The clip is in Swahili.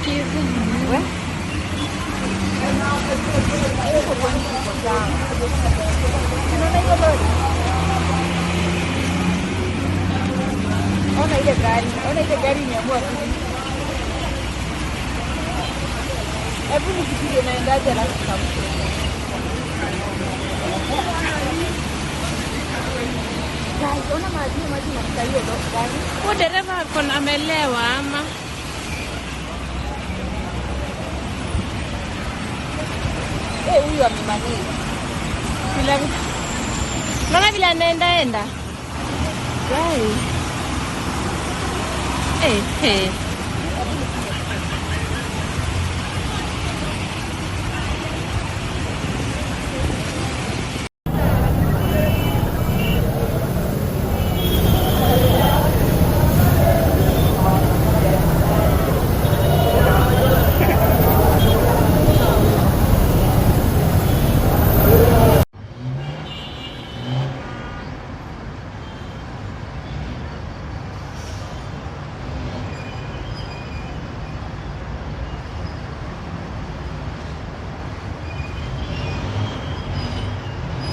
kizi. We? Ona ile gari imeamua tu. Hebu nikipiga naendaje alafu tutamke. Ona maji na hiyo gari. Huyo dereva amelewa ama? Huyu amemaliza. Naona vile anaenda. Gari.